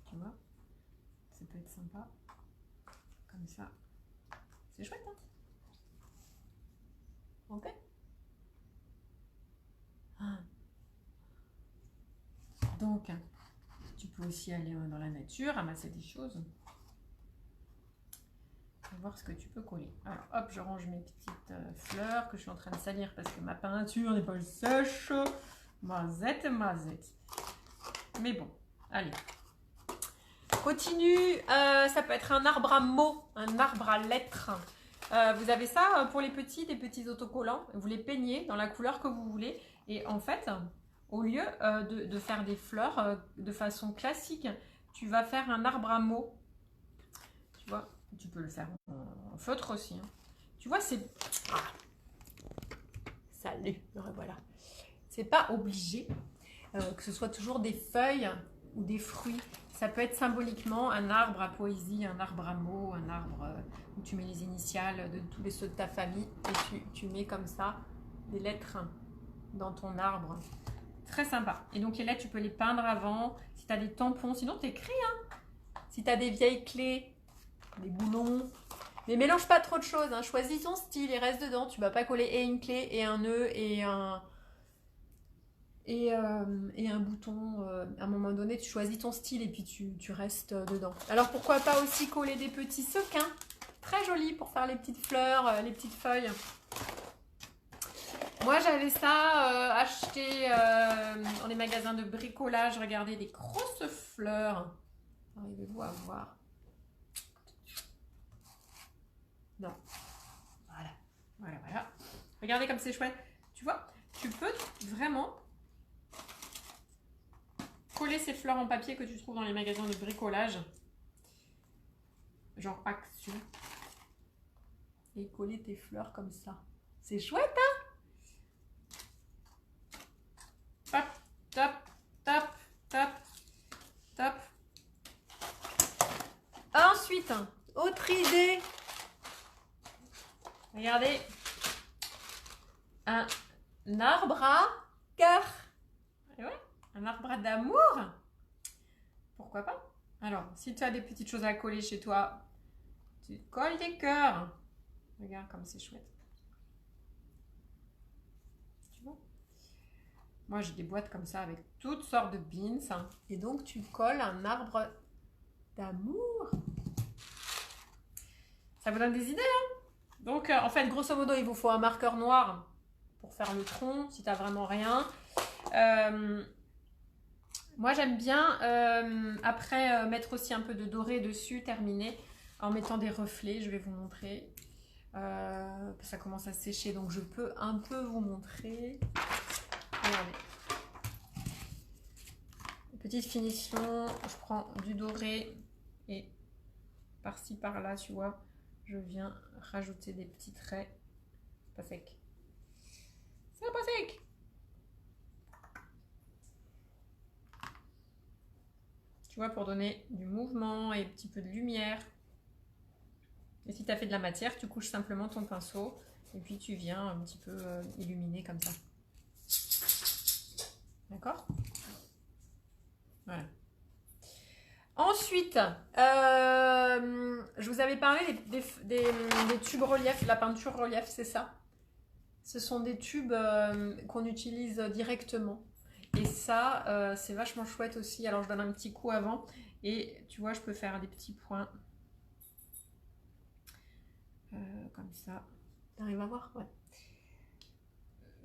Speaker 1: Tu vois, ça peut être sympa. Comme ça. C'est chouette, hein? Ok. Donc, tu peux aussi aller dans la nature, ramasser des choses. va voir ce que tu peux coller. Alors, hop, je range mes petites fleurs que je suis en train de salir parce que ma peinture n'est pas sèche. Mazette. Mais bon, allez. Continue. Ça peut être un arbre à mots, un arbre à lettres. Vous avez ça pour les petits, des petits autocollants. Vous les peignez dans la couleur que vous voulez. Et en fait, au lieu de faire des fleurs de façon classique, tu vas faire un arbre à mots. Tu vois, tu peux le faire en feutre aussi. Hein. Tu vois, c'est... Ah. Salut, voilà. C'est pas obligé que ce soit toujours des feuilles ou des fruits. Ça peut être symboliquement un arbre à poésie, un arbre à mots, un arbre où tu mets les initiales de tous les ceux de ta famille et tu mets comme ça des lettres dans ton arbre. Très sympa. Et donc les lettres, tu peux les peindre avant. Si tu as des tampons, sinon t'écris. Hein. Si tu as des vieilles clés, des boulons. Mais mélange pas trop de choses. Hein. Choisis ton style et reste dedans. Tu vas pas coller et une clé et un nœud et un bouton. À un moment donné, tu choisis ton style et puis tu restes dedans. Alors pourquoi pas aussi coller des petits sequins. Très jolis pour faire les petites fleurs, les petites feuilles. Moi, j'avais ça acheté dans les magasins de bricolage. Regardez, des grosses fleurs. Arrivez-vous à voir? Non. Voilà. Regardez comme c'est chouette. Tu vois, tu peux vraiment coller ces fleurs en papier que tu trouves dans les magasins de bricolage. Genre Action. Et coller tes fleurs comme ça. C'est chouette, hein? Top. Ensuite, autre idée. Regardez. Un arbre à cœur. Et ouais, un arbre d'amour. Pourquoi pas? Alors, si tu as des petites choses à coller chez toi, tu colles des cœurs. Regarde comme c'est chouette. Tu vois? Moi, j'ai des boîtes comme ça avec toutes sortes de beans. Et donc, tu colles un arbre d'amour. Ça vous donne des idées, hein? Donc, en fait, grosso modo, il vous faut un marqueur noir pour faire le tronc, si tu n'as vraiment rien. Moi, j'aime bien, après, mettre aussi un peu de doré dessus, terminer, en mettant des reflets. Je vais vous montrer. Ça commence à sécher, donc je peux un peu vous montrer. Regardez. Petite finition, je prends du doré et par-ci par-là, tu vois, je viens rajouter des petits traits. C'est pas sec. C'est pas sec. Tu vois, pour donner du mouvement et un petit peu de lumière. Et si tu as fait de la matière, tu couches simplement ton pinceau et puis tu viens un petit peu illuminer comme ça. D'accord? Voilà. Ensuite, je vous avais parlé des tubes relief, la peinture relief, c'est ça. Ce sont des tubes qu'on utilise directement. Et ça, c'est vachement chouette aussi. Alors, je donne un petit coup avant. Et tu vois, je peux faire des petits points. Comme ça. T'arrives à voir? Ouais.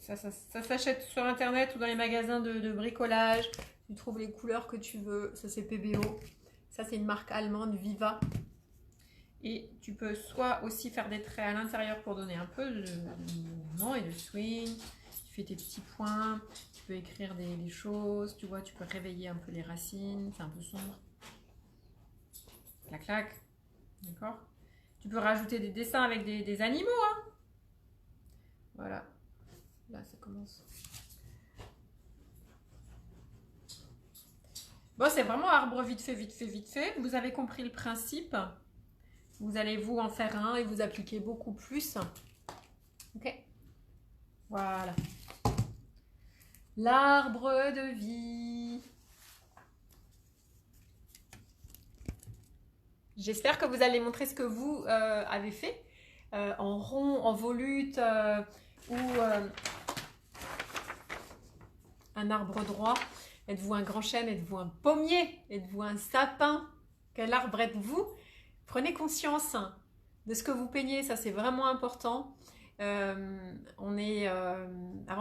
Speaker 1: Ça s'achète sur internet ou dans les magasins de bricolage. Tu trouves les couleurs que tu veux. Ça, c'est PBO. Ça, c'est une marque allemande, Viva. Et tu peux soit aussi faire des traits à l'intérieur pour donner un peu de mouvement et de swing. Tu fais tes petits points. Tu peux écrire des choses. Tu vois, tu peux réveiller un peu les racines. C'est un peu sombre. Clac, clac. D'accord? Tu peux rajouter des dessins avec des animaux. Hein. Voilà. Là, ça commence. Bon, c'est vraiment arbre vite fait. Vous avez compris le principe. Vous allez vous en faire un et vous appliquer beaucoup plus. Ok. Voilà. L'arbre de vie. J'espère que vous allez montrer ce que vous avez fait. En rond, en volute ou un arbre droit. Êtes-vous un grand chêne? Êtes-vous un pommier? Êtes-vous un sapin? Quel arbre êtes-vous? Prenez conscience de ce que vous peignez, ça c'est vraiment important. Avant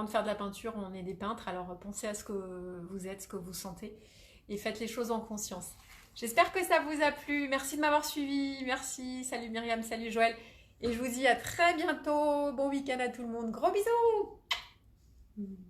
Speaker 1: de faire de la peinture, on est des peintres, alors pensez à ce que vous êtes, ce que vous sentez et faites les choses en conscience. J'espère que ça vous a plu. Merci de m'avoir suivi. Merci. Salut Myriam, salut Joël. Et je vous dis à très bientôt. Bon week-end à tout le monde. Gros bisous.